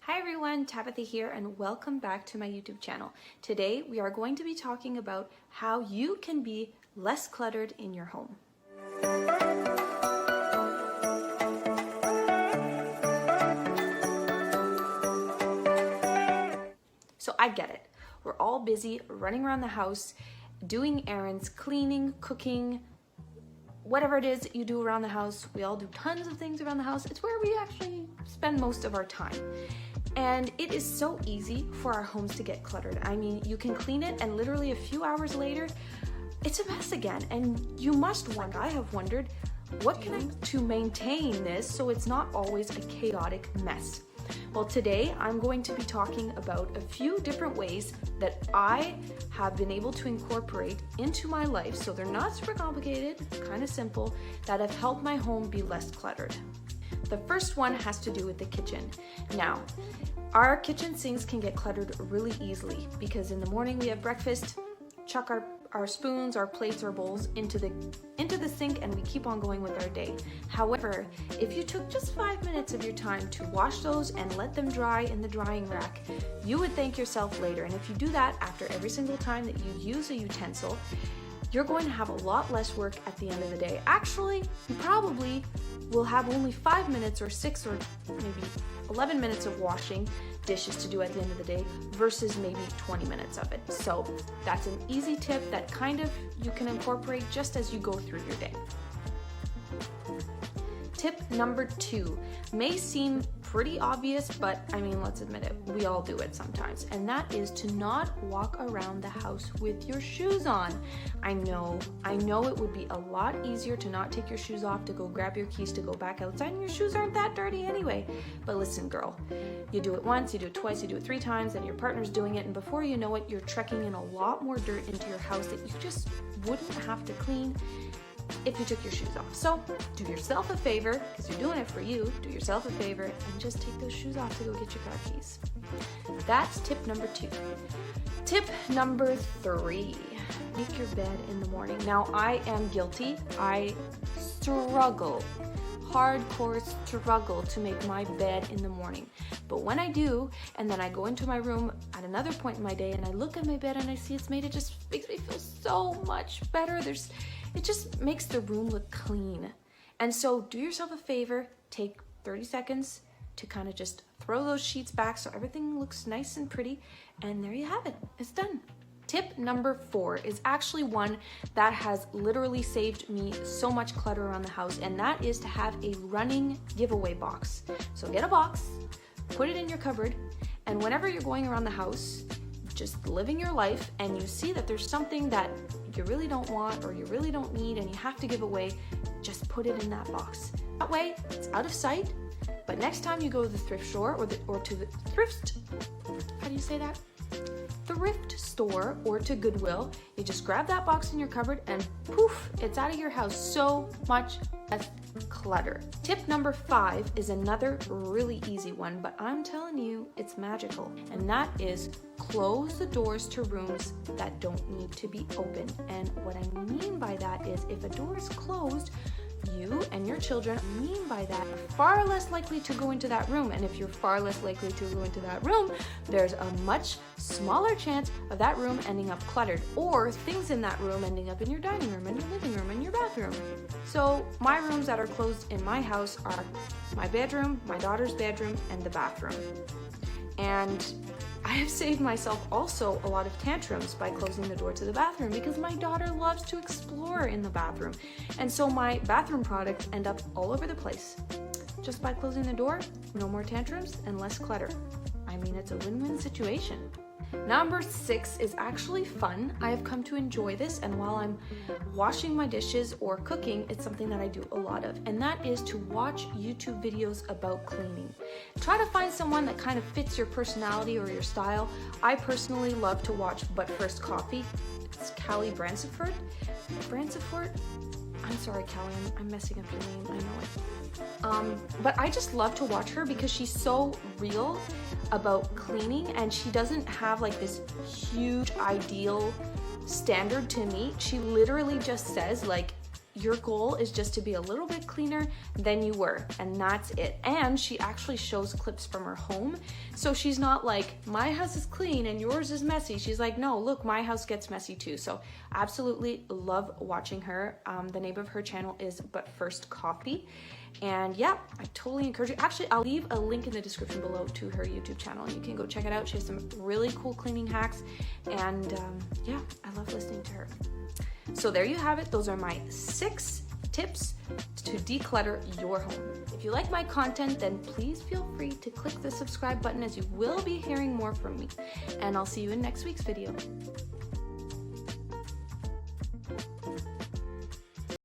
Hi everyone, Tabitha here and welcome back to my YouTube channel. Today we are going to be talking about how you can be less cluttered in your home. So I get it. We're all busy running around the house, doing errands, cleaning, cooking, whatever it is that you do around the house. We all do tons of things around the house. It's where we actually spend most of our time. And it is so easy for our homes to get cluttered. I mean, you can clean it and literally a few hours later, it's a mess again. And you must wonder, I have wondered, what can I do to maintain this so it's not always a chaotic mess? Well, today I'm going to be talking about a few different ways that I have been able to incorporate into my life, so they're not super complicated, kind of simple, that have helped my home be less cluttered. The first one has to do with the kitchen. Now, our kitchen sinks can get cluttered really easily because in the morning we have breakfast, chuck our spoons, our plates, our bowls into the sink, and we keep on going with our day. However, if you took just 5 minutes of your time to wash those and let them dry in the drying rack, you would thank yourself later. And if you do that after every single time that you use a utensil, you're going to have a lot less work at the end of the day. Actually, you probably will have only 5 minutes or 6 or maybe 11 minutes of washing dishes to do at the end of the day versus maybe 20 minutes of it. So that's an easy tip that kind of you can incorporate just as you go through your day. Tip number 2 may seem pretty obvious, but I mean, let's admit it, we all do it sometimes, and that is to not walk around the house with your shoes on. I know it would be a lot easier to not take your shoes off, to go grab your keys, to go back outside, and your shoes aren't that dirty anyway. But listen, girl, you do it once, you do it twice, you do it 3 times, and your partner's doing it, and before you know it, you're trekking in a lot more dirt into your house that you just wouldn't have to clean if you took your shoes off. So do yourself a favor, because you're doing it for you, do yourself a favor and just take those shoes off to go get your car keys. That's tip number 2. Tip number 3, make your bed in the morning. Now, I am guilty. I struggle, hardcore struggle to make my bed in the morning. But when I do, and then I go into my room at another point in my day and I look at my bed and I see it's made, it just makes me feel so much better. It just makes the room look clean. And so do yourself a favor, take 30 seconds to kind of just throw those sheets back so everything looks nice and pretty, and there you have it, it's done. Tip number 4 is actually one that has literally saved me so much clutter around the house, and that is to have a running giveaway box. So get a box, put it in your cupboard, and whenever you're going around the house, just living your life, and you see that there's something that you really don't want or you really don't need and you have to give away, just put it in that box. That way, it's out of sight, but next time you go to the thrift store or to the thrift, how do you say that? Thrift store or to Goodwill, you just grab that box in your cupboard and poof, it's out of your house. So much less clutter. Tip number 5 is another really easy one, but I'm telling you, it's magical. And that is close the doors to rooms that don't need to be opened. And what I mean by that is if a door is closed, you and your children, are far less likely to go into that room. And if you're far less likely to go into that room, there's a much smaller chance of that room ending up cluttered, or things in that room ending up in your dining room and your living room and your bathroom. So my rooms that are closed in my house are my bedroom, my daughter's bedroom, and the bathroom. And I have saved myself also a lot of tantrums by closing the door to the bathroom, because my daughter loves to explore in the bathroom. And so my bathroom products end up all over the place. Just by closing the door, no more tantrums and less clutter. I mean, it's a win-win situation. Number 6 is actually fun. I have come to enjoy this, and while I'm washing my dishes or cooking, it's something that I do a lot of, and that is to watch YouTube videos about cleaning. Try to find someone that kind of fits your personality or your style. I personally love to watch But First Coffee. It's Callie Bransford. I'm sorry, Callie, I'm messing up your name, I know it. But I just love to watch her because she's so real about cleaning, and she doesn't have like this huge ideal standard to meet. She literally just says, like, your goal is just to be a little bit cleaner than you were, and that's it. And she actually shows clips from her home, so she's not like, my house is clean and yours is messy. She's like, no, look, my house gets messy too. So absolutely love watching her. The name of her channel is But First Coffee. And yeah, I totally encourage you. Actually, I'll leave a link in the description below to her YouTube channel. You can go check it out. She has some really cool cleaning hacks. And yeah, I love listening to her. So there you have it. Those are my 6 tips to declutter your home. If you like my content, then please feel free to click the subscribe button, as you will be hearing more from me. And I'll see you in next week's video.